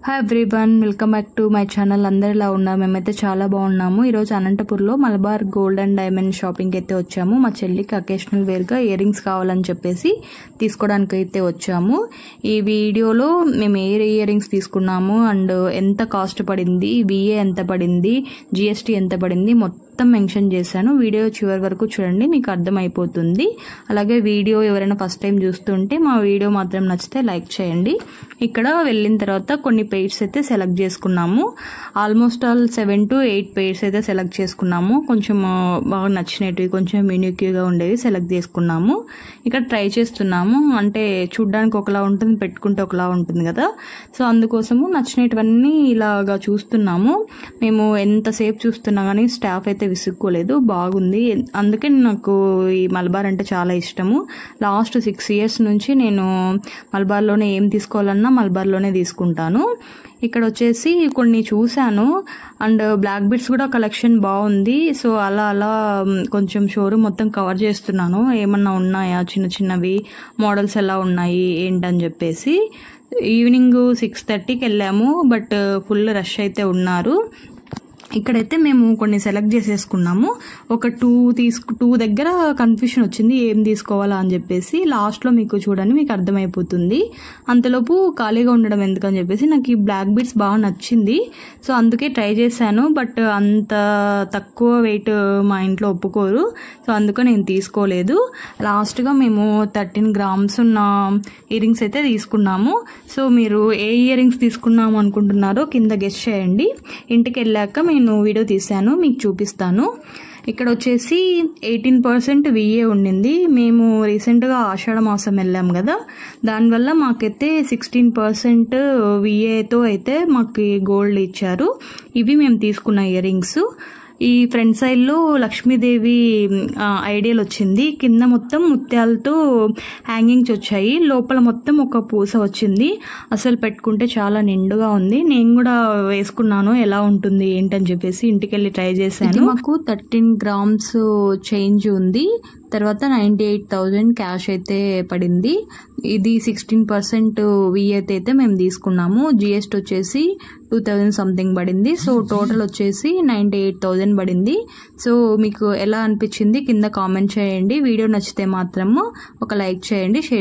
Hi everyone, welcome back to my channel. అందరు ఇలా ఉన్నారు? మేమైతే చాలా బాగున్నాము. ఈరోజు అనంతపూర్లో మలబార్ గోల్డ్ అండ్ డైమండ్ షాపింగ్కి అయితే వచ్చాము. మా చెల్లికి అకేషనల్ వేర్గా ఇయర్ రింగ్స్ కావాలని చెప్పేసి తీసుకోవడానికి అయితే వచ్చాము. ఈ వీడియోలో మేము ఏ ఇయర్ రింగ్స్ తీసుకున్నాము అండ్ ఎంత కాస్ట్ పడింది, విఏ ఎంత పడింది, జిఎస్టీ ఎంత పడింది మొత్తం మెన్షన్ చేశాను. వీడియో చివరి వరకు చూడండి, మీకు అర్థమైపోతుంది. అలాగే వీడియో ఎవరైనా ఫస్ట్ టైం చూస్తుంటే మా వీడియో మాత్రం నచ్చితే లైక్ చేయండి. ఇక్కడ వెళ్ళిన తర్వాత కొన్ని పెయిర్స్ అయితే సెలెక్ట్ చేసుకున్నాము. ఆల్మోస్ట్ ఆల్ 7 to 8 పెయిర్స్ అయితే సెలెక్ట్ చేసుకున్నాము. కొంచెం బాగా నచ్చినవి, కొంచెం యూనిక్గా ఉండేవి సెలెక్ట్ చేసుకున్నాము. ఇక్కడ ట్రై చేస్తున్నాము. అంటే చూడ్డానికి ఒకలా ఉంటుంది, పెట్టుకుంటే ఒకలా ఉంటుంది కదా. సో అందుకోసము నచ్చినటువన్నీ ఇలాగా చూస్తున్నాము. మేము ఎంతసేపు చూస్తున్నా కానీ స్టాఫ్ అయితే విసుక్కోలేదు, బాగుంది. అందుకే నాకు ఈ మలబార్ అంటే చాలా ఇష్టము. లాస్ట్ 6 years నుంచి నేను మలబార్లోనే ఏం తీసుకోవాలన్నా మలబార్లోనే తీసుకుంటాను. ఇక్కడ వచ్చేసి కొన్ని చూశాను అండ్ బ్లాక్ బిట్స్ కూడా కలెక్షన్ బాగుంది. సో అలా కొంచెం షోరూమ్ మొత్తం కవర్ చేస్తున్నాను. ఏమన్నా ఉన్నాయా చిన్న చిన్నవి మోడల్స్ ఎలా ఉన్నాయి ఏంటని చెప్పేసి. ఈవినింగ్ 6:30కి వెళ్ళాము, బట్ ఫుల్ రష్ అయితే ఉన్నారు. ఇక్కడైతే మేము కొన్ని సెలెక్ట్ చేసేసుకున్నాము. ఒక 2 దగ్గర కన్ఫ్యూషన్ వచ్చింది ఏం తీసుకోవాలా అని చెప్పేసి. లాస్ట్లో మీకు చూడండి, మీకు అర్థమైపోతుంది. అంతలోపు ఖాళీగా ఉండడం ఎందుకని చెప్పేసి నాకు ఈ బ్లాక్ బీడ్స్ బాగా నచ్చింది. సో అందుకే ట్రై చేశాను, బట్ అంత తక్కువ వెయిట్ మా ఇంట్లో ఒప్పుకోరు. సో అందుకే నేను తీసుకోలేదు. లాస్ట్గా మేము 13 grams ఉన్న ఇయర్ రింగ్స్ అయితే తీసుకున్నాము. సో మీరు ఏ ఇయర్ రింగ్స్ తీసుకున్నాము అనుకుంటున్నారో కింద గెస్ చేయండి. ఇంటికి వెళ్ళాక నేను వీడియో తీశాను, మీకు చూపిస్తాను. ఇక్కడ వచ్చేసి 18% విఏ ఉండింది. మేము రీసెంట్గా ఆషాఢ మాసం వెళ్ళాం కదా, దానివల్ల మాకైతే 16% విఏతో అయితే మాకు గోల్డ్ ఇచ్చారు. ఇవి మేము తీసుకున్న ఇయర్ రింగ్స్. ఈ ఫ్రంట్ సైడ్లో లక్ష్మీదేవి ఐడియల్ వచ్చింది. కింద మొత్తం ముత్యాలతో హ్యాంగింగ్స్ వచ్చాయి. లోపల మొత్తం ఒక పూస వచ్చింది. అసలు పెట్టుకుంటే చాలా నిండుగా ఉంది. నేను కూడా వేసుకున్నాను, ఎలా ఉంటుంది ఏంటని చెప్పేసి. ఇంటికి వెళ్ళి ట్రై చేశాను. మాకు 13 grams చేంజ్ ఉంది. తర్వాత 98,000 క్యాష్ అయితే పడింది. ఇది 16% విఏత్ అయితే మేము తీసుకున్నాము. జిఎస్టీ వచ్చేసి 2,000 సంథింగ్ పడింది. సో టోటల్ వచ్చేసి 98,000 పడింది. సో మీకు ఎలా అనిపించింది కింద కామెంట్ చేయండి. వీడియో నచ్చితే మాత్రము ఒక లైక్ చేయండి, షేర్